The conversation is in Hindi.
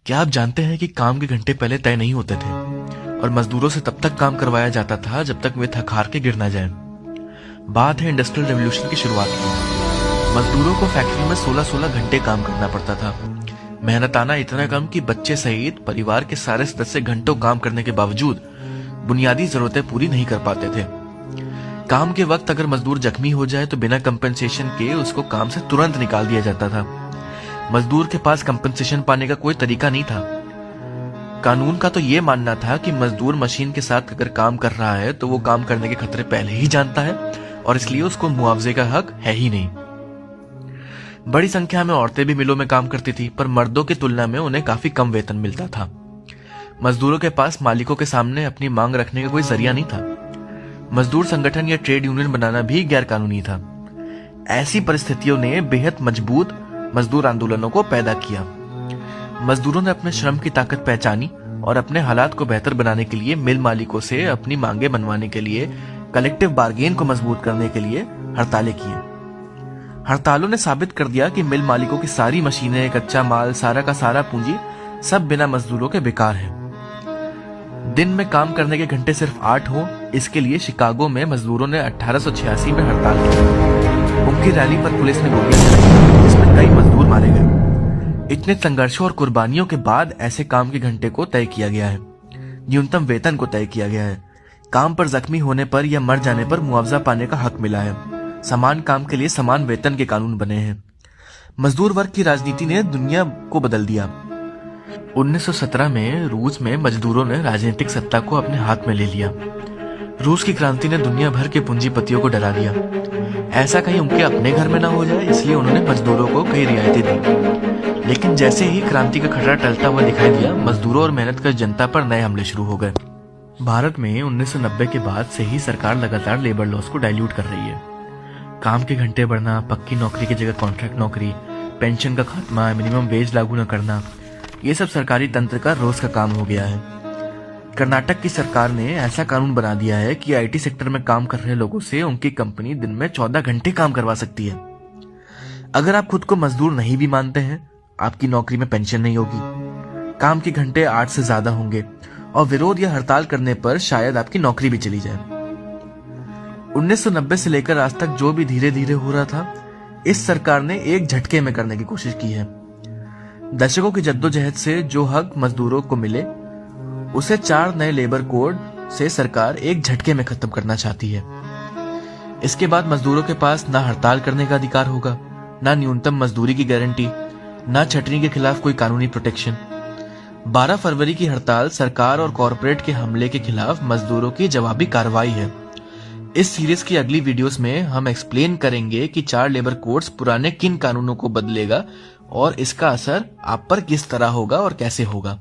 क्या आप जानते हैं कि काम के घंटे पहले तय नहीं होते थे और मजदूरों से तब तक काम करवाया जाता था जब तक वे थक हार के गिर ना जाएं। बात है इंडस्ट्रियल रेवोल्यूशन की शुरुआत की। मजदूरों को फैक्ट्री में 16-16 घंटे काम करना पड़ता था। मेहनताना इतना कम कि बच्चे सहित परिवार के सारे सदस्य घंटों काम करने के बावजूद बुनियादी जरूरतें पूरी नहीं कर पाते थे। काम के वक्त अगर मजदूर जख्मी हो जाए तो बिना कंपनसेशन के उसको काम से तुरंत निकाल दिया जाता था। मजदूर के पास कंपनसेशन पाने का कोई तरीका नहीं था। कानून का तो ये मानना था कि मजदूर मशीन के साथ अगर काम कर रहा है तो वो काम करने के खतरे पहले ही जानता है और इसलिए उसको मुआवजे का हक है ही नहीं। बड़ी संख्या में औरतें भी मिलों में काम करती थी, पर मर्दों की तुलना में उन्हें काफी कम वेतन मिलता था। मजदूरों के पास मालिकों के सामने अपनी मांग रखने का कोई जरिया नहीं था। मजदूर संगठन या ट्रेड यूनियन बनाना भी गैर कानूनी था। ऐसी परिस्थितियों ने बेहद मजबूत मजदूर आंदोलनों को पैदा किया। मजदूरों ने अपने श्रम की ताकत पहचानी और अपने हालात को बेहतर बनाने के लिए मिल मालिकों से अपनी मांगे मनवाने के लिए, कलेक्टिव बार्गेन को मजबूत करने के लिए हड़तालें की। हड़तालों ने साबित कर दिया कि मिल मालिकों की सारी मशीनें, कच्चा माल, सारा का सारा पूंजी सब बिना मजदूरों के बेकार है। दिन में काम करने के घंटे सिर्फ 8 हो, इसके लिए शिकागो में मजदूरों ने 1886 में हड़ताल की। उनकी रैली पर पुलिस ने गोलियां चलाई, जिसमें कई मजदूर मारे गए। इतने संघर्षों और कुर्बानियों के बाद ऐसे काम के घंटे को तय किया गया है। न्यूनतम वेतन को तय किया गया है। काम पर जख्मी होने पर या मर जाने पर मुआवजा पाने का हक मिला है। समान काम के लिए समान वेतन के कानून बने हैं। मजदूर वर्ग की राजनीति ने दुनिया को बदल दिया। 1917 में रूस में मजदूरों ने राजनीतिक सत्ता को अपने हाथ में ले लिया। रूस की क्रांति ने दुनिया भर के पूंजीपतियों को डरा दिया। ऐसा कहीं उनके अपने घर में ना हो जाए, इसलिए उन्होंने मजदूरों को कई रियायतें दी। लेकिन जैसे ही क्रांति का खतरा टलता हुआ दिखाई दिया, मजदूरों और मेहनतकश जनता पर नए हमले शुरू हो गए। भारत में 1990 के बाद से ही सरकार लगातार लेबर लॉस को डाइल्यूट कर रही है। काम के घंटे बढ़ना, पक्की नौकरी की जगह कॉन्ट्रैक्ट नौकरी, पेंशन का खात्मा, मिनिमम वेज लागू न करना, ये सब सरकारी तंत्र का रोज का काम हो गया है। कर्नाटक की सरकार ने ऐसा कानून बना दिया है कि आईटी सेक्टर में काम कर रहे लोगों से उनकी कंपनी दिन में 14 घंटे काम करवा सकती है। अगर आप खुद को मजदूर नहीं भी मानते हैं, आपकी नौकरी में पेंशन नहीं होगी, काम के घंटे 8 से ज्यादा होंगे और विरोध या हड़ताल करने पर शायद आपकी नौकरी भी चली जाए। 1990 से लेकर आज तक जो भी धीरे धीरे हो रहा था, इस सरकार ने एक झटके में करने की कोशिश की है। दशकों की जद्दोजहद से जो हक मजदूरों को मिले, उसे 4 नए लेबर कोड से सरकार एक झटके में खत्म करना चाहती है। इसके बाद मजदूरों के पास ना हड़ताल करने का अधिकार होगा, ना न्यूनतम मजदूरी की गारंटी, ना छटनी के खिलाफ कोई कानूनी प्रोटेक्शन। 12 फरवरी की हड़ताल सरकार और कॉरपोरेट के हमले के खिलाफ मजदूरों की जवाबी कार्रवाई है। इस सीरीज की अगली वीडियोस में हम एक्सप्लेन करेंगे कि 4 लेबर कोड्स पुराने किन कानूनों को बदलेगा और इसका असर आप पर किस तरह होगा और कैसे होगा।